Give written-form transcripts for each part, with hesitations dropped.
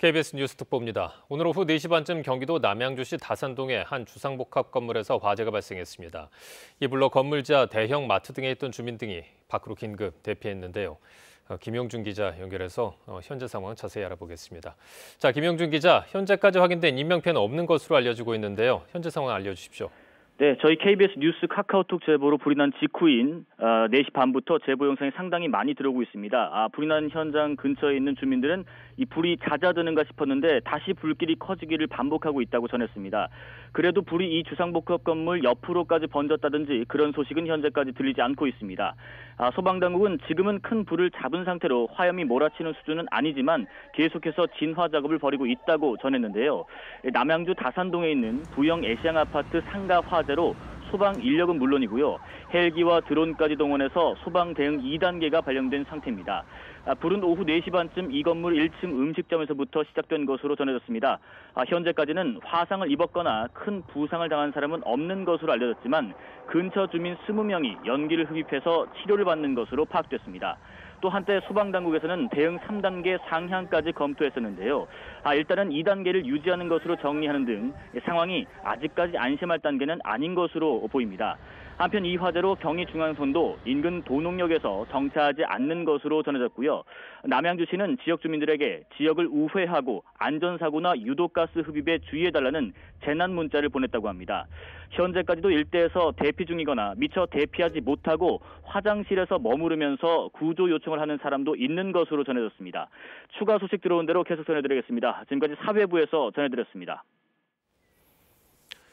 KBS 뉴스 특보입니다. 오늘 오후 4시 반쯤 경기도 남양주시 다산동의 한 주상복합 건물에서 화재가 발생했습니다. 이불로 건물지하 대형 마트 등에 있던 주민 등이 밖으로 긴급 대피했는데요. 김영준 기자 연결해서 현재 상황 자세히 알아보겠습니다. 자, 김영준 기자, 현재까지 확인된 인명피해는 없는 것으로 알려지고 있는데요. 현재 상황 알려주십시오. 네, 저희 KBS 뉴스 카카오톡 제보로 불이 난 직후인 4시 반부터 제보 영상이 상당히 많이 들어오고 있습니다. 불이 난 현장 근처에 있는 주민들은 이 불이 잦아드는가 싶었는데 다시 불길이 커지기를 반복하고 있다고 전했습니다. 그래도 불이 이 주상복합 건물 옆으로까지 번졌다든지 그런 소식은 현재까지 들리지 않고 있습니다. 소방당국은 지금은 큰 불을 잡은 상태로 화염이 몰아치는 수준은 아니지만 계속해서 진화 작업을 벌이고 있다고 전했는데요. 남양주 다산동에 있는 부영 애시앙 아파트 상가 화재로 소방 인력은 물론이고요. 헬기와 드론까지 동원해서 소방 대응 2단계가 발령된 상태입니다. 불은 오후 4시 반쯤 이 건물 1층 음식점에서부터 시작된 것으로 전해졌습니다. 현재까지는 화상을 입었거나 큰 부상을 당한 사람은 없는 것으로 알려졌지만 근처 주민 20명이 연기를 흡입해서 치료를 받는 것으로 파악됐습니다. 또 한때 소방당국에서는 대응 3단계 상향까지 검토했었는데요. 일단은 2단계를 유지하는 것으로 정리하는 등 상황이 아직까지 안심할 단계는 아닌 것으로 보입니다. 한편 이 화재로 경의중앙선도 인근 도농역에서 정차하지 않는 것으로 전해졌고요. 남양주시는 지역 주민들에게 지역을 우회하고 안전사고나 유독가스 흡입에 주의해달라는 재난 문자를 보냈다고 합니다. 현재까지도 일대에서 대피 중이거나 미처 대피하지 못하고 화장실에서 머무르면서 구조 요청을 하는 사람도 있는 것으로 전해졌습니다. 추가 소식 들어온 대로 계속 전해드리겠습니다. 지금까지 사회부에서 전해드렸습니다.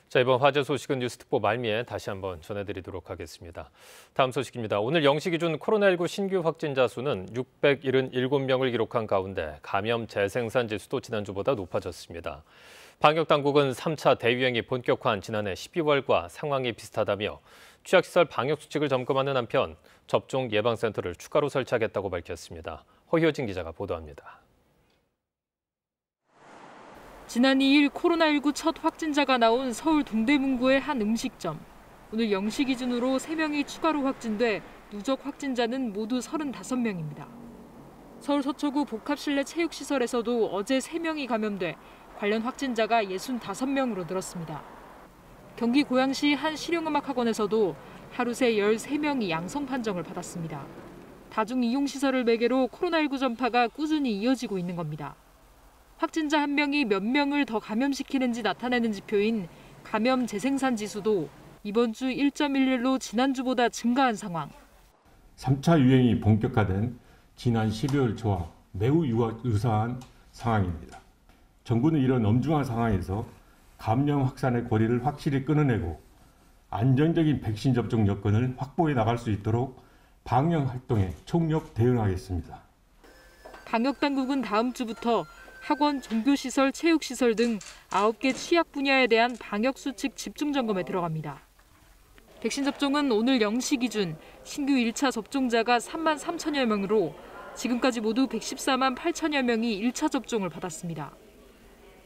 자, 이번 화재 소식은 뉴스특보 말미에 다시 한번 전해드리도록 하겠습니다. 다음 소식입니다. 오늘 0시 기준 코로나19 신규 확진자 수는 677명을 기록한 가운데 감염 재생산 지수도 지난주보다 높아졌습니다. 방역당국은 3차 대유행이 본격화한 지난해 12월과 상황이 비슷하다며 취약시설 방역수칙을 점검하는 한편 접종 예방센터를 추가로 설치하겠다고 밝혔습니다. 허효진 기자가 보도합니다. 지난 2일 코로나19 첫 확진자가 나온 서울 동대문구의 한 음식점. 오늘 0시 기준으로 3명이 추가로 확진돼 누적 확진자는 모두 35명입니다. 서울 서초구 복합실내 체육시설에서도 어제 3명이 감염돼 관련 확진자가 65명으로 늘었습니다. 경기 고양시 한 실용음악학원에서도 하루 새 13명이 양성 판정을 받았습니다. 다중이용시설을 매개로 코로나19 전파가 꾸준히 이어지고 있는 겁니다. 확진자 한 명이 몇 명을 더 감염시키는지 나타내는 지표인 감염 재생산 지수도 이번 주 1.11로 지난주보다 증가한 상황. 3차 유행이 본격화된 지난 12월 초와 매우 유사한 상황입니다. 정부는 이런 엄중한 상황에서 감염 확산의 고리를 확실히 끊어내고 안정적인 백신 접종 여건을 확보해 나갈 수 있도록 방역 활동에 총력 대응하겠습니다. 방역당국은 다음 주부터 학원, 종교시설, 체육시설 등 9개 취약 분야에 대한 방역수칙 집중점검에 들어갑니다. 백신 접종은 오늘 0시 기준 신규 1차 접종자가 3만 3천여 명으로 지금까지 모두 114만 8천여 명이 1차 접종을 받았습니다.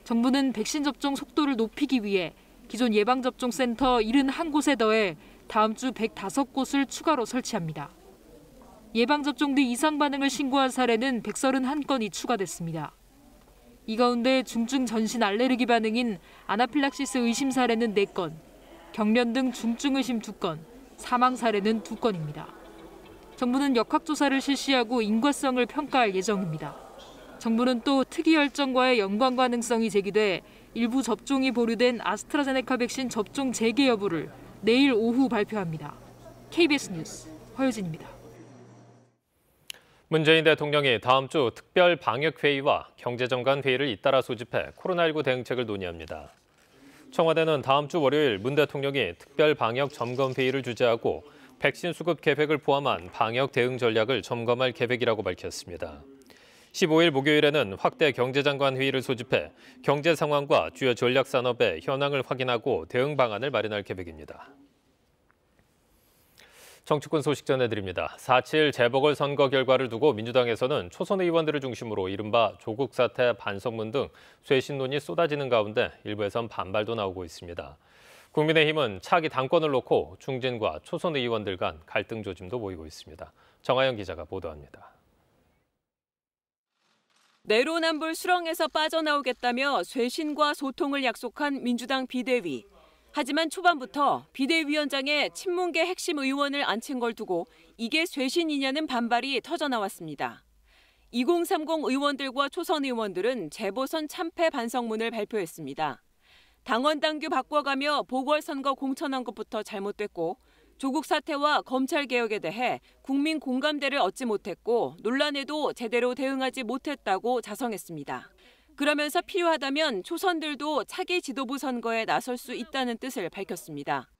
정부는 백신 접종 속도를 높이기 위해 기존 예방접종센터 71곳에 더해 다음 주 105곳을 추가로 설치합니다. 예방접종 뒤 이상 반응을 신고한 사례는 131건이 추가됐습니다. 이 가운데 중증 전신 알레르기 반응인 아나필락시스 의심 사례는 4건, 경련 등 중증 의심 2건, 사망 사례는 2건입니다. 정부는 역학조사를 실시하고 인과성을 평가할 예정입니다. 정부는 또 특이혈전과의 연관 가능성이 제기돼 일부 접종이 보류된 아스트라제네카 백신 접종 재개 여부를 내일 오후 발표합니다. KBS 뉴스 허효진입니다. 문재인 대통령이 다음 주 특별 방역회의와 경제정관 회의를 잇따라 소집해 코로나19 대응책을 논의합니다. 청와대는 다음 주 월요일 문 대통령이 특별 방역 점검 회의를 주재하고 백신 수급 계획을 포함한 방역 대응 전략을 점검할 계획이라고 밝혔습니다. 15일 목요일에는 확대 경제장관 회의를 소집해 경제 상황과 주요 전략 산업의 현황을 확인하고 대응 방안을 마련할 계획입니다. 정치권 소식 전해드립니다. 4.7 재보궐선거 결과를 두고 민주당에서는 초선 의원들을 중심으로 이른바 조국 사태 반성문 등 쇄신론이 쏟아지는 가운데 일부에선 반발도 나오고 있습니다. 국민의힘은 차기 당권을 놓고 중진과 초선 의원들 간 갈등 조짐도 보이고 있습니다. 정하영 기자가 보도합니다. 내로남불 수렁에서 빠져나오겠다며 쇄신과 소통을 약속한 민주당 비대위. 하지만 초반부터 비대위원장의 친문계 핵심 의원을 앉힌 걸 두고 이게 쇄신이냐는 반발이 터져나왔습니다. 2030 의원들과 초선 의원들은 재보선 참패 반성문을 발표했습니다. 당원 당규 바꿔가며 보궐선거 공천한 것부터 잘못됐고 조국 사태와 검찰개혁에 대해 국민 공감대를 얻지 못했고 논란에도 제대로 대응하지 못했다고 자성했습니다. 그러면서 필요하다면 초선들도 차기 지도부 선거에 나설 수 있다는 뜻을 밝혔습니다.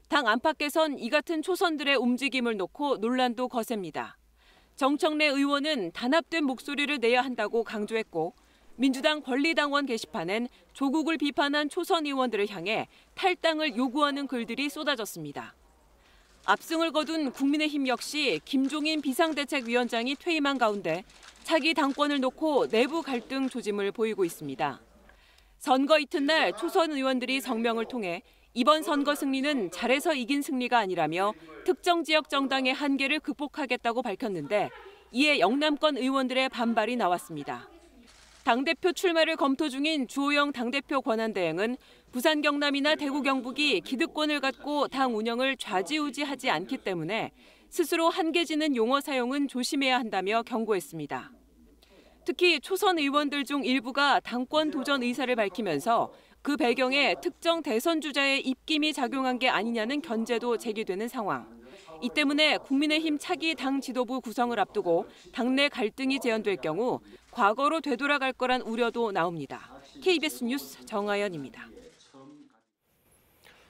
당 안팎에선 이 같은 초선들의 움직임을 놓고 논란도 거셉니다. 정청래 의원은 단합된 목소리를 내야 한다고 강조했고 민주당 권리당원 게시판엔 조국을 비판한 초선 의원들을 향해 탈당을 요구하는 글들이 쏟아졌습니다. 압승을 거둔 국민의힘 역시 김종인 비상대책위원장이 퇴임한 가운데 차기 당권을 놓고 내부 갈등 조짐을 보이고 있습니다. 선거 이튿날 초선 의원들이 성명을 통해 이번 선거 승리는 잘해서 이긴 승리가 아니라며 특정 지역 정당의 한계를 극복하겠다고 밝혔는데 이에 영남권 의원들의 반발이 나왔습니다. 당대표 출마를 검토 중인 주호영 당대표 권한대행은 부산 경남이나 대구 경북이 기득권을 갖고 당 운영을 좌지우지하지 않기 때문에 스스로 한계지는 용어 사용은 조심해야 한다며 경고했습니다. 특히 초선 의원들 중 일부가 당권 도전 의사를 밝히면서 그 배경에 특정 대선 주자의 입김이 작용한 게 아니냐는 견제도 제기되는 상황. 이 때문에 국민의힘 차기 당 지도부 구성을 앞두고 당내 갈등이 재현될 경우 과거로 되돌아갈 거란 우려도 나옵니다. KBS 뉴스 정아연입니다.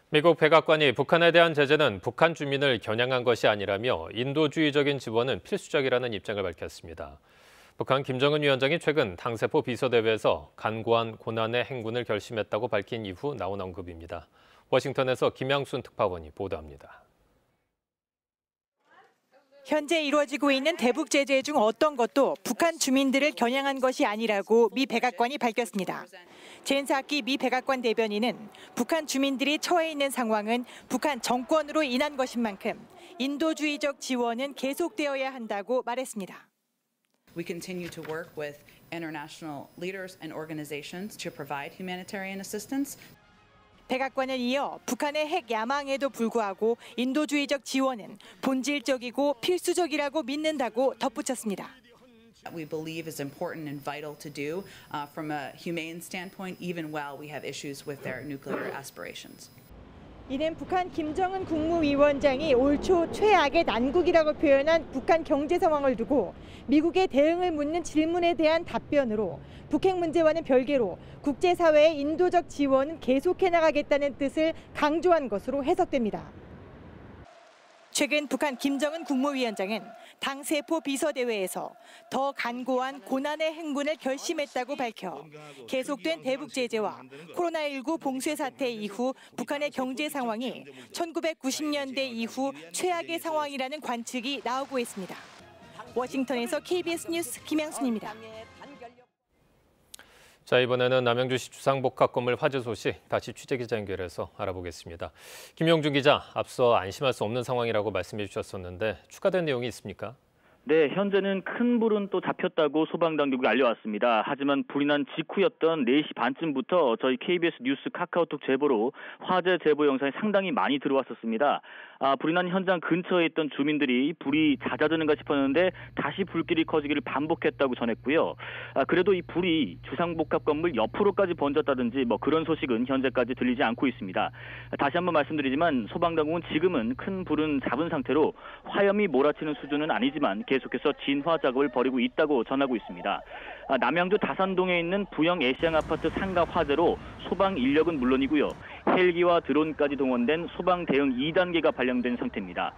미국 백악관이 북한에 대한 제재는 북한 주민을 겨냥한 것이 아니라며 인도주의적인 지원은 필수적이라는 입장을 밝혔습니다. 북한 김정은 위원장이 최근 당세포 비서대회에서 간고한 고난의 행군을 결심했다고 밝힌 이후 나온 언급입니다. 워싱턴에서 김양순 특파원이 보도합니다. 현재 이루어지고 있는 대북 제재 중 어떤 것도 북한 주민들을 겨냥한 것이 아니라고 미 백악관이 밝혔습니다. 젠 사키 미 백악관 대변인은 북한 주민들이 처해 있는 상황은 북한 정권으로 인한 것인 만큼 인도주의적 지원은 계속되어야 한다고 말했습니다. We continue to work with international leaders and organizations to provide humanitarian assistance. 백악관은 이어 북한의 핵 야망에도 불구하고 인도주의적 지원은 본질적이고 필수적이라고 믿는다고 덧붙였습니다. We believe is important and vital to do from a humane standpoint, even while we have issues with their nuclear aspirations. 이는 북한 김정은 국무위원장이 올 초 최악의 난국이라고 표현한 북한 경제 상황을 두고 미국의 대응을 묻는 질문에 대한 답변으로 북핵 문제와는 별개로 국제사회의 인도적 지원은 계속해 나가겠다는 뜻을 강조한 것으로 해석됩니다. 최근 북한 김정은 국무위원장은 당세포 비서대회에서 더 간고한 고난의 행군을 결심했다고 밝혀 계속된 대북 제재와 코로나19 봉쇄 사태 이후 북한의 경제 상황이 1990년대 이후 최악의 상황이라는 관측이 나오고 있습니다. 워싱턴에서 KBS 뉴스 김양순입니다. 자, 이번에는 남양주시 주상복합 건물 화재 소식 다시 취재기자 연결해서 알아보겠습니다. 김용준 기자, 앞서 안심할 수 없는 상황이라고 말씀해 주셨었는데 추가된 내용이 있습니까? 네, 현재는 큰 불은 또 잡혔다고 소방당국이 알려왔습니다. 하지만 불이 난 직후였던 4시 반쯤부터 저희 KBS 뉴스 카카오톡 제보로 화재 제보 영상이 상당히 많이 들어왔었습니다. 불이 난 현장 근처에 있던 주민들이 불이 잦아드는가 싶었는데 다시 불길이 커지기를 반복했다고 전했고요. 그래도 이 불이 주상복합 건물 옆으로까지 번졌다든지 그런 소식은 현재까지 들리지 않고 있습니다. 다시 한번 말씀드리지만 소방당국은 지금은 큰 불은 잡은 상태로 화염이 몰아치는 수준은 아니지만 계속해서 진화 작업을 벌이고 있다고 전하고 있습니다. 남양주 다산동에 있는 부영 애시앙 아파트 상가 화재로 소방 인력은 물론이고요. 헬기와 드론까지 동원된 소방 대응 2단계가 발령된 상태입니다.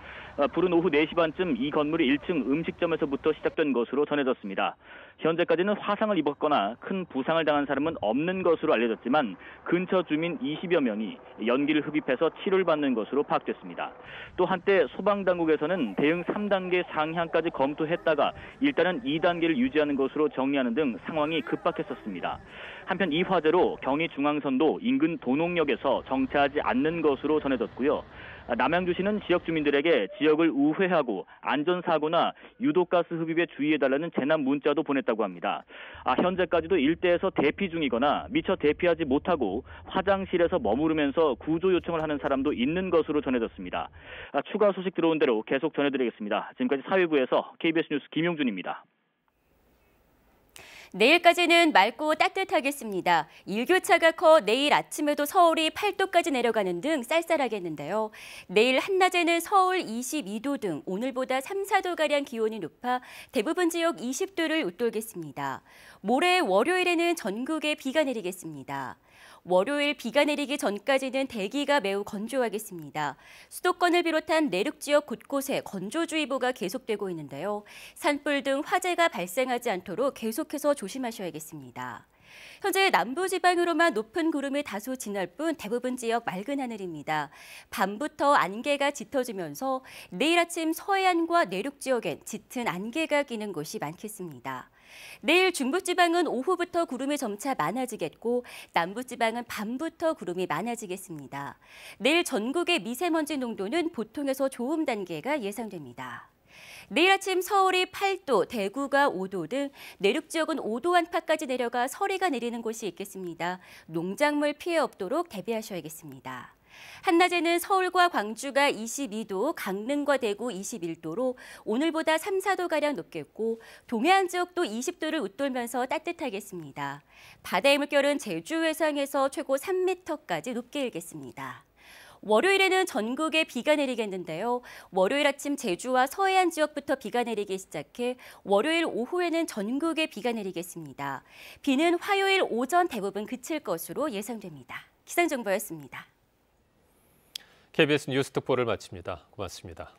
불은 오후 4시 반쯤 이 건물의 1층 음식점에서부터 시작된 것으로 전해졌습니다. 현재까지는 화상을 입었거나 큰 부상을 당한 사람은 없는 것으로 알려졌지만 근처 주민 20여 명이 연기를 흡입해서 치료를 받는 것으로 파악됐습니다. 또 한때 소방당국에서는 대응 3단계 상향까지 검토했다가 일단은 2단계를 유지하는 것으로 정리하는 등 상황이 급박했었습니다. 한편 이 화재로 경의중앙선도 인근 도농역에서 정체하지 않는 것으로 전해졌고요. 남양주시는 지역 주민들에게 지역을 우회하고 안전사고나 유독가스 흡입에 주의해달라는 재난 문자도 보냈다고 합니다. 현재까지도 일대에서 대피 중이거나 미처 대피하지 못하고 화장실에서 머무르면서 구조 요청을 하는 사람도 있는 것으로 전해졌습니다. 추가 소식 들어온 대로 계속 전해드리겠습니다. 지금까지 사회부에서 KBS 뉴스 김용준입니다. 내일까지는 맑고 따뜻하겠습니다. 일교차가 커 내일 아침에도 서울이 8도까지 내려가는 등 쌀쌀하겠는데요. 내일 한낮에는 서울 22도 등 오늘보다 3, 4도가량 기온이 높아 대부분 지역 20도를 웃돌겠습니다. 모레 월요일에는 전국에 비가 내리겠습니다. 월요일 비가 내리기 전까지는 대기가 매우 건조하겠습니다. 수도권을 비롯한 내륙 지역 곳곳에 건조주의보가 계속되고 있는데요. 산불 등 화재가 발생하지 않도록 계속해서 조심하셔야겠습니다. 현재 남부지방으로만 높은 구름이 다소 지날 뿐 대부분 지역 맑은 하늘입니다. 밤부터 안개가 짙어지면서 내일 아침 서해안과 내륙 지역엔 짙은 안개가 끼는 곳이 많겠습니다. 내일 중부지방은 오후부터 구름이 점차 많아지겠고 남부지방은 밤부터 구름이 많아지겠습니다. 내일 전국의 미세먼지 농도는 보통에서 좋음 단계가 예상됩니다. 내일 아침 서울이 8도, 대구가 5도 등 내륙 지역은 5도 안팎까지 내려가 서리가 내리는 곳이 있겠습니다. 농작물 피해 없도록 대비하셔야겠습니다. 한낮에는 서울과 광주가 22도, 강릉과 대구 21도로 오늘보다 3, 4도가량 높겠고 동해안 지역도 20도를 웃돌면서 따뜻하겠습니다. 바다의 물결은 제주 해상에서 최고 3m까지 높게 일겠습니다. 월요일에는 전국에 비가 내리겠는데요. 월요일 아침 제주와 서해안 지역부터 비가 내리기 시작해 월요일 오후에는 전국에 비가 내리겠습니다. 비는 화요일 오전 대부분 그칠 것으로 예상됩니다. 기상정보였습니다. KBS 뉴스 특보를 마칩니다. 고맙습니다.